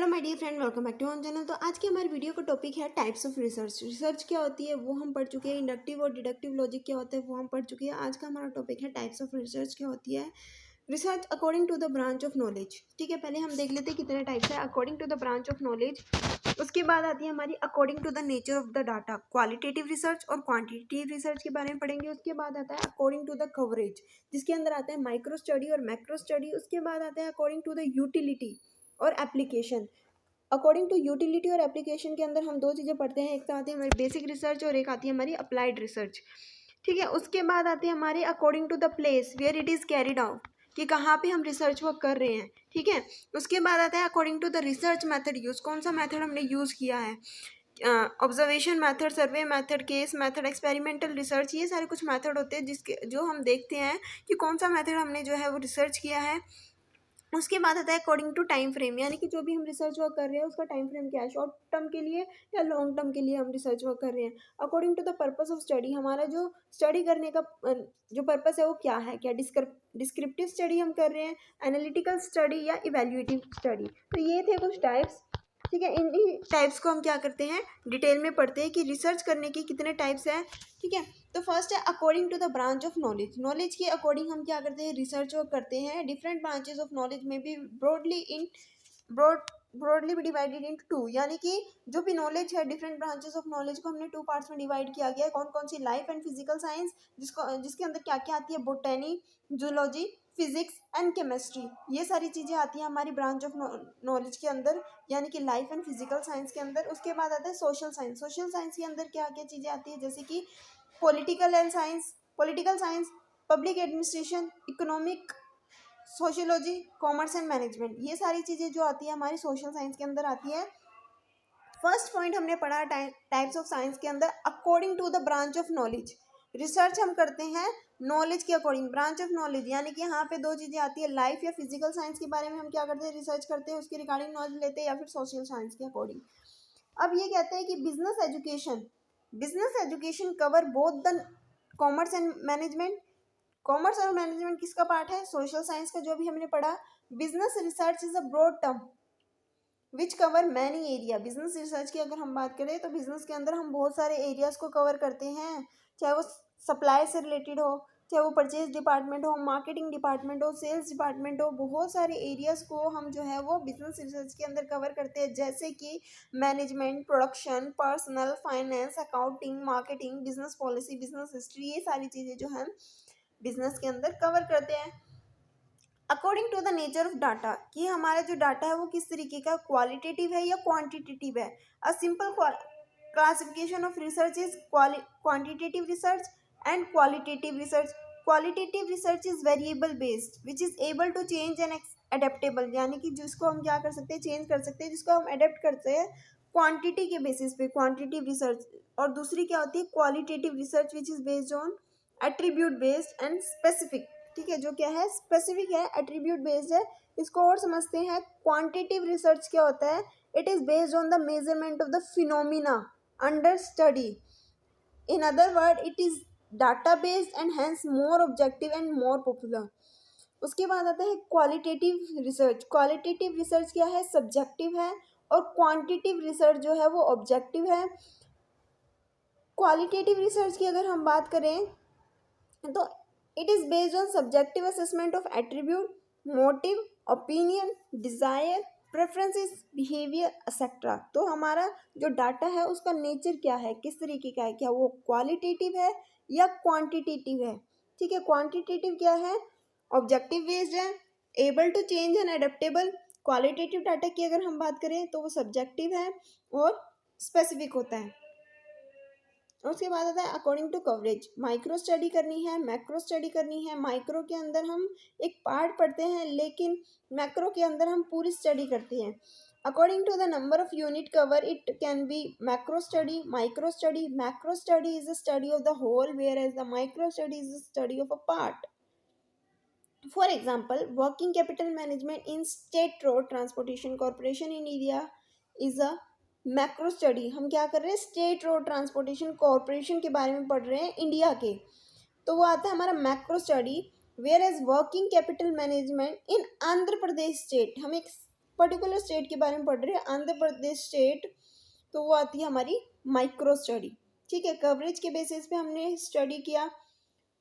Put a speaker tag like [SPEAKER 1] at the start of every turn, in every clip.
[SPEAKER 1] Hello my dear friend, welcome back to on channel. तो आज की हमारी वीडियो का टॉपिक है टाइप्स ऑफ रिसर्च। रिसर्च क्या होती है वो हम पढ़ चुके हैं, इंडक्टिव और डिडक्टिव लॉजिक क्या होता है वो हम पढ़ चुके हैं। आज का हमारा टॉपिक है टाइप्स ऑफ रिसर्च क्या होती है। Research according to the branch of knowledge. ठीक है, पहले हम देख लेते हैं कितने टाइप्स है according to the branch of knowledge. उसके बाद आती है हमारी according to the nature of the data, qualitative research और क्वांटिटेटिव रिसर्च के बारे में पढ़ेंगे। उसके बाद आता है अकॉर्डिंग टू द कवरेज, जिसके अंदर आता है माइक्रो स्टडी और मैक्रो स्टडी। उसके बाद आता है अकॉर्डिंग टू द यूटिलिटी और एप्लीकेशन। अकॉर्डिंग टू यूटिलिटी और एप्लीकेशन के अंदर हम दो चीज़ें पढ़ते हैं, एक तो आती है हमारी बेसिक रिसर्च और एक आती है हमारी अप्लाइड रिसर्च। ठीक है, उसके बाद आती है हमारी according to the place where it is carried out, कि कहाँ पे हम रिसर्च वर्क कर रहे हैं। ठीक है, उसके बाद आता है according to the research method use, कौन सा मेथड हमने यूज़ किया है। Observation method, survey method, case method, experimental research, ये सारे कुछ मेथड होते हैं जिसके जो हम देखते हैं कि कौन सा मेथड हमने जो है वो रिसर्च किया है। उसके बाद आता है अकॉर्डिंग टू टाइम फ्रेम, यानी कि जो भी हम रिसर्च वर्क कर रहे हैं उसका टाइम फ्रेम क्या है, शॉर्ट टर्म के लिए या लॉन्ग टर्म के लिए हम रिसर्च वर्क कर रहे हैं। According to the purpose of study, हमारा जो स्टडी करने का जो पर्पस है वो क्या है, क्या डिस्क्रिप्टिव स्टडी हम कर रहे हैं, एनालिटिकल स्टडी या इवेल्युएटिव स्टडी। तो ये थे कुछ टाइप्स। ठीक है, इन टाइप्स को हम क्या करते हैं, डिटेल में पढ़ते हैं कि रिसर्च करने के कितने टाइप्स हैं। ठीक है, तो फर्स्ट है according to the branch of knowledge. Knowledge के अकॉर्डिंग हम क्या करते हैं, रिसर्च वर्क करते हैं। डिफरेंट ब्रांचेस ऑफ नॉलेज में भी ब्रॉडली भी डिवाइडेड इन टू, यानी कि जो भी नॉलेज है, डिफरेंट ब्रांचेस ऑफ नॉलेज को हमने टू पार्ट्स में डिवाइड किया गया है। कौन कौन सी, लाइफ एंड फिजिकल साइंस, जिसके अंदर क्या क्या आती है, botany, zoology, physics and chemistry, ये सारी चीज़ें आती हैं हमारी ब्रांच ऑफ नॉलेज के अंदर, यानी कि लाइफ एंड फिजिकल साइंस के अंदर। उसके बाद आता है सोशल साइंस। सोशल साइंस के अंदर क्या क्या चीज़ें आती है, जैसे कि political science, public administration, economic, sociology, commerce and management, ये सारी चीज़ें जो आती है हमारी सोशल साइंस के अंदर आती है। फर्स्ट पॉइंट हमने पढ़ा टाइप्स ऑफ साइंस के अंदर according to the branch of knowledge. Research हम करते हैं नॉलेज के अकॉर्डिंग, ब्रांच ऑफ नॉलेज, यानी कि यहाँ पे दो चीज़ें आती है, लाइफ या फिजिकल साइंस के बारे में हम क्या करते हैं, रिसर्च करते हैं, उसके रिगार्डिंग नॉलेज लेते हैं, या फिर सोशल साइंस के अकॉर्डिंग। अब ये कहते हैं कि business education cover both the commerce and management. Commerce और मैनेजमेंट किसका पार्ट है, सोशल साइंस का, जो भी हमने पढ़ा। Business research is a broad term which cover many area. Business research की अगर हम बात करें तो बिजनेस के अंदर हम बहुत सारे एरियाज को कवर करते हैं, चाहे वो सप्लाई से रिलेटेड हो, चाहे वो परचेज डिपार्टमेंट हो, मार्केटिंग डिपार्टमेंट हो, सेल्स डिपार्टमेंट हो, बहुत सारे एरियाज को हम जो है वो बिजनेस रिसर्च के अंदर कवर करते हैं, जैसे कि management, production, personal, finance, accounting, marketing, business policy, business history, ये सारी चीज़ें जो हम बिजनेस के अंदर कवर करते हैं। According to the nature of data, कि हमारा जो डाटा है वो किस तरीके का, क्वालिटेटिव है या क्वांटिटेटिव है। A simple classification of research is quantitative research and qualitative research. Qualitative research is variable based which is able to change and adaptable, यानी कि जिसको हम क्या कर सकते हैं, चेंज कर सकते हैं, जिसको हम अडेप्ट करते हैं क्वांटिटी के बेसिस पे, क्वांटिटेटिव रिसर्च। और दूसरी क्या होती है, qualitative research which is based on attribute based and specific. ठीक है, जो क्या है, स्पेसिफिक है, एट्रीब्यूट बेस्ड है। इसको और समझते हैं, क्वांटिटेटिव रिसर्च क्या होता है, it is based on the measurement of the phenomena under study. In other word it is data based and hence more objective and more popular. उसके बाद आता है क्वालिटेटिव रिसर्च। क्वालिटेटिव रिसर्च क्या है, subjective है, और क्वांटिटेटिव रिसर्च जो है वो ऑब्जेक्टिव है। क्वालिटेटिव रिसर्च की अगर हम बात करें तो it is based on subjective assessment of attribute, motive, opinion, desire, preferences, behaviour etcetera. तो हमारा जो डाटा है उसका नेचर क्या है, किस तरीके का है, क्या वो क्वालिटेटिव है या क्वांटिटेटिव है। ठीक है, क्वांटिटेटिव क्या है, ऑब्जेक्टिव बेस्ड है, able to change and adaptable. Qualitative data की अगर हम बात करें तो वो सब्जेक्टिव है और स्पेसिफिक होता है। उसके बाद आता है according to coverage, micro study करनी है, मैक्रो स्टडी करनी है। माइक्रो के अंदर हम एक पार्ट पढ़ते हैं, लेकिन मैक्रो के अंदर हम पूरी स्टडी करते हैं। According to the number of unit cover it can be macro study, micro study. Macro study is a study of the whole, whereas the micro study is a study of a part. For example, working capital management in state road transportation corporation in India is a macro study. हम क्या कर रहे हैं, state road transportation corporation के बारे में पढ़ रहे हैं इंडिया के, तो वो आता है हमारा macro study. Whereas working capital management in Andhra Pradesh state, हम एक पर्टिकुलर स्टेट के बारे में पढ़ रहे हैं, आंध्र प्रदेश स्टेट, तो वो आती है हमारी माइक्रो स्टडी। ठीक है, कवरेज के बेसिस पे हमने स्टडी किया,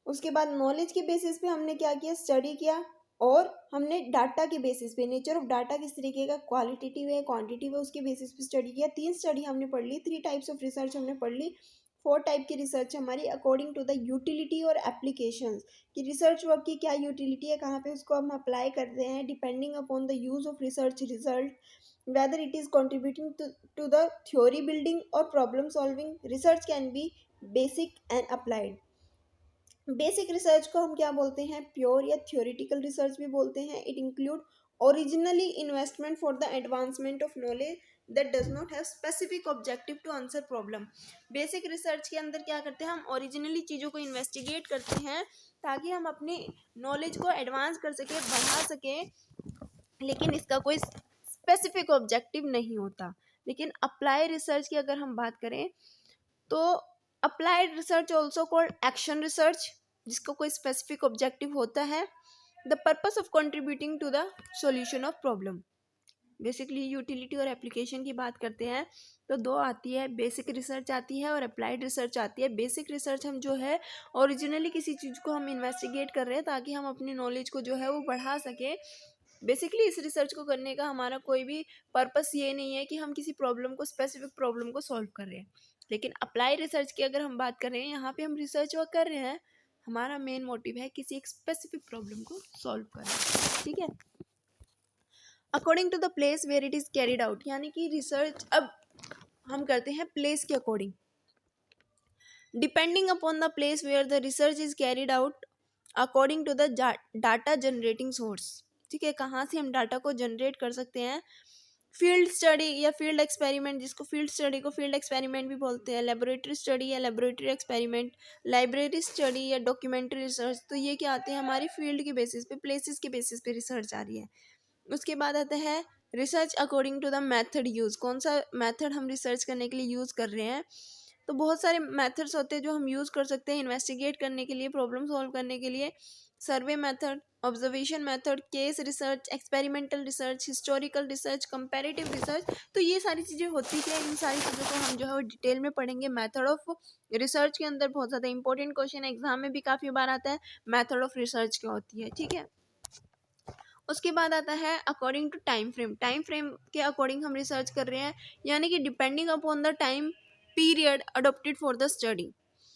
[SPEAKER 1] उसके बाद नॉलेज के बेसिस पे हमने क्या किया, स्टडी किया, और हमने डाटा के बेसिस पे, नेचर ऑफ डाटा किस तरीके का, क्वालिटेटिव है क्वांटिटिव है, उसके बेसिस पे स्टडी किया। 3 स्टडी हमने पढ़ ली, 3 टाइप्स ऑफ रिसर्च हमने पढ़ ली। 4 टाइप की रिसर्च हमारी अकॉर्डिंग टू द यूटिलिटी और एप्लीकेशंस, कि रिसर्च वर्क की क्या यूटिलिटी है, कहाँ पे उसको हम अप्लाई करते हैं, depending upon the use of research result, whether it is contributing to the theory building or problem solving. Research can be basic and applied. Basic research को हम क्या बोलते हैं, प्योर या थ्योरेटिकल रिसर्च भी बोलते हैं। It include originally investment for the advancement of knowledge that does not have specific objective to answer problem. Basic research के अंदर क्या करते हैं, हम ओरिजिनली चीज़ों को इन्वेस्टिगेट करते हैं ताकि हम अपनी नॉलेज को एडवांस कर सकें, बढ़ा सकें, लेकिन इसका कोई स्पेसिफिक ऑब्जेक्टिव नहीं होता। लेकिन अप्लाई रिसर्च की अगर हम बात करें तो applied research also called action research, जिसका कोई स्पेसिफिक ऑब्जेक्टिव होता है, the purpose of contributing to the solution of problem. Basically utility और एप्लीकेशन की बात करते हैं तो 2 आती है, बेसिक रिसर्च आती है और अप्लाइड रिसर्च आती है। बेसिक रिसर्च हम जो है ओरिजिनली किसी चीज़ को हम इन्वेस्टिगेट कर रहे हैं ताकि हम अपनी नॉलेज को जो है वो बढ़ा सकें। बेसिकली इस रिसर्च को करने का हमारा कोई भी पर्पस ये नहीं है कि हम किसी प्रॉब्लम को, स्पेसिफिक प्रॉब्लम को सॉल्व कर रहे हैं। लेकिन अप्लाई रिसर्च की अगर हम बात कर रहे हैं, यहाँ पे हम रिसर्च वर्क कर रहे हैं, हमारा मेन मोटिव है किसी एक स्पेसिफिक प्रॉब्लम को सॉल्व करना। ठीक है, according to the place where it is carried out, यानी कि रिसर्च अब हम करते हैं प्लेस के according. Depending upon the place where the research is carried out according to the data generating source. ठीक है, कहाँ से हम डाटा को जनरेट कर सकते हैं, फील्ड स्टडी या फील्ड एक्सपेरिमेंट, जिसको फील्ड स्टडी को फील्ड एक्सपेरिमेंट भी बोलते हैं, लेबोरेटरी स्टडी या लेबोरेटरी एक्सपेरिमेंट, लाइब्रेरी स्टडी या डॉक्यूमेंट्री रिसर्च। तो ये क्या आते हैं, हमारी फील्ड के बेसिस पे, प्लेसेस के बेसिस पे रिसर्च आ रही है। उसके बाद आता है research according to the method use, कौन सा मेथड हम रिसर्च करने के लिए यूज़ कर रहे हैं। तो बहुत सारे मेथड्स होते हैं जो हम यूज़ कर सकते हैं इन्वेस्टिगेट करने के लिए, प्रॉब्लम सॉल्व करने के लिए। Survey method, observation method, case research, experimental research, historical research, comparative research. तो ये सारी चीज़ें होती हैं, इन सारी चीज़ों को हम जो है वो डिटेल में पढ़ेंगे। मेथड ऑफ रिसर्च के अंदर बहुत ज़्यादा इंपॉर्टेंट क्वेश्चन एग्जाम में भी काफ़ी बार आता है, मेथड ऑफ रिसर्च क्या होती है। ठीक है, उसके बाद आता है according to time frame. Time frame के अकॉर्डिंग हम रिसर्च कर रहे हैं, यानी कि depending upon the time period adopted for the study.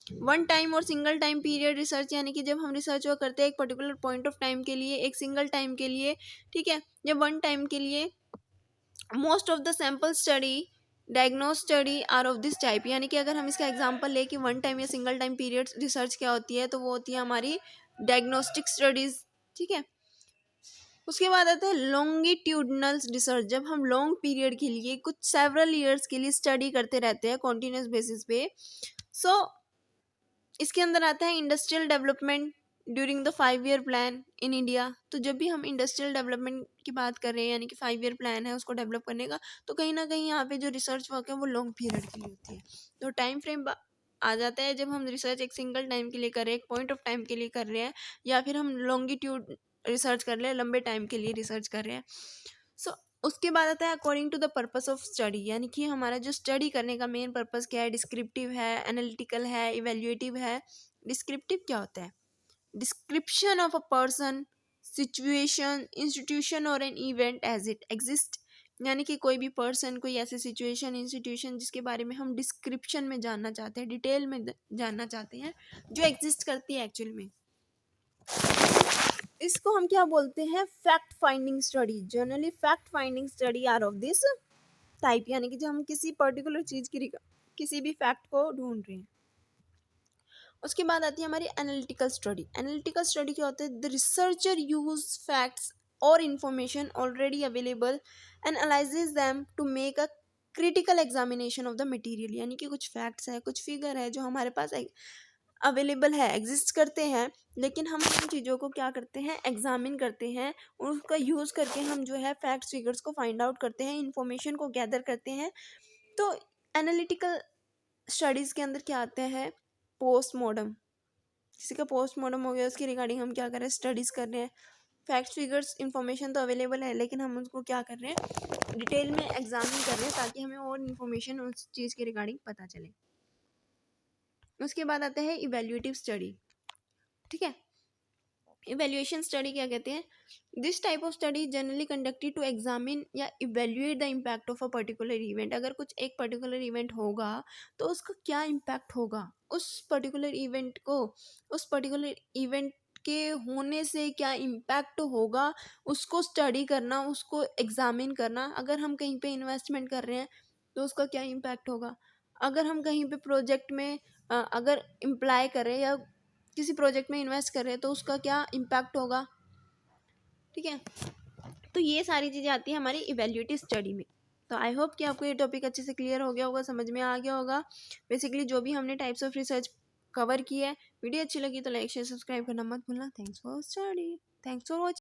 [SPEAKER 1] One time और सिंगल टाइम पीरियड रिसर्च, यानी कि जब हम रिसर्च वर्क करते हैं एक पर्टिकुलर पॉइंट ऑफ टाइम के लिए, एक सिंगल टाइम के लिए। ठीक है, जब वन टाइम के लिए most of the sample study diagnose study are of this type, यानी कि अगर हम इसका एग्जांपल ले कि वन टाइम या सिंगल टाइम पीरियड रिसर्च क्या होती है, तो वो होती है हमारी डायग्नोस्टिक स्टडीज़। ठीक है, उसके बाद आता है लॉन्गिट्यूडनल रिसर्च, जब हम लॉन्ग पीरियड के लिए, कुछ सेवरल ईयर्स के लिए स्टडी करते रहते हैं कॉन्टीन्यूस बेसिस पे। सो इसके अंदर आता है industrial development during the 5 year plan in India. तो जब भी हम इंडस्ट्रियल डेवलपमेंट की बात कर रहे हैं, यानी कि 5 ईयर प्लान है उसको डेवलप करने का, तो कहीं ना कहीं यहाँ पे जो रिसर्च वर्क है वो लॉन्ग पीरियड के लिए होती है। तो टाइम फ्रेम आ जाता है जब हम रिसर्च एक सिंगल टाइम के लिए कर रहे हैं, एक पॉइंट ऑफ टाइम के लिए कर रहे हैं, या फिर हम लॉन्गिट्यूड रिसर्च कर रहे हैं, लंबे टाइम के लिए रिसर्च कर रहे हैं। सो उसके बाद आता है according to the purpose of study, यानी कि हमारा जो स्टडी करने का मेन पर्पस क्या है, डिस्क्रिप्टिव है, एनालिटिकल है, इवेल्युएटिव है। डिस्क्रिप्टिव क्या होता है, description of a person, situation, institution और an event as it exist, यानी कि कोई भी पर्सन, कोई ऐसी सिचुएशन, इंस्टीट्यूशन जिसके बारे में हम डिस्क्रिप्शन में जानना चाहते हैं, डिटेल में जानना चाहते हैं, जो एग्जिस्ट करती है एक्चुअल में। इसको हम क्या बोलते हैं, fact finding study. Generally fact finding study are of this type, यानी कि जब हम किसी पर्टिकुलर चीज़ की किसी भी फैक्ट को ढूंढ रहे हैं। उसके बाद आती है हमारी एनालिटिकल स्टडी। एनालिटिकल स्टडी क्या होता है, द रिसर्चर यूज फैक्ट्स और information already available and analyses them to make a critical examination of the material, यानी कि कुछ फैक्ट्स है, कुछ फिगर है जो हमारे पास अवेलेबल है, एग्जिस्ट करते हैं, लेकिन हम उन चीज़ों को क्या करते हैं, एग्जामिन करते हैं, और उसका यूज़ करके हम जो है फैक्ट्स फिगर्स को फाइंड आउट करते हैं, इंफॉर्मेशन को गैदर करते हैं। तो एनालिटिकल स्टडीज़ के अंदर क्या आता है, पोस्टमार्टम, किसी का पोस्टमार्टम हो गया, उसकी रिगार्डिंग हम क्या कर रहे हैं, स्टडीज़ कर रहे हैं, फैक्ट्स फिगर्स इन्फॉर्मेशन तो अवेलेबल है, लेकिन हम उसको क्या कर रहे हैं, डिटेल में एग्जामिन कर रहे हैं ताकि हमें और इन्फॉर्मेशन उस चीज़ के रिगार्डिंग पता चले। उसके बाद आता है इवेल्यूएटिव स्टडी। ठीक है, इवेल्युएशन स्टडी क्या कहते हैं, this type of study generally conducted to examine या evaluate the impact of a particular event. अगर कुछ एक पर्टिकुलर इवेंट होगा तो उसका क्या इम्पैक्ट होगा, उस पर्टिकुलर इवेंट को, उस पर्टिकुलर इवेंट के होने से क्या इम्पैक्ट होगा, उसको स्टडी करना, उसको एग्जामिन करना। अगर हम कहीं पे इन्वेस्टमेंट कर रहे हैं तो उसका क्या इम्पैक्ट होगा, अगर हम कहीं पे प्रोजेक्ट में अगर इम्प्लाई करें या किसी प्रोजेक्ट में इन्वेस्ट कर रहे हैं तो उसका क्या इम्पैक्ट होगा। ठीक है, तो ये सारी चीज़ें आती हैं हमारी इवेल्यूएटिव स्टडी में। तो आई होप कि आपको ये टॉपिक अच्छे से क्लियर हो गया होगा, समझ में आ गया होगा। बेसिकली जो भी हमने टाइप्स ऑफ रिसर्च कवर की है, वीडियो अच्छी लगी तो लाइक शेयर सब्सक्राइब करना मत भूलना। Thanks for study, thanks for watching.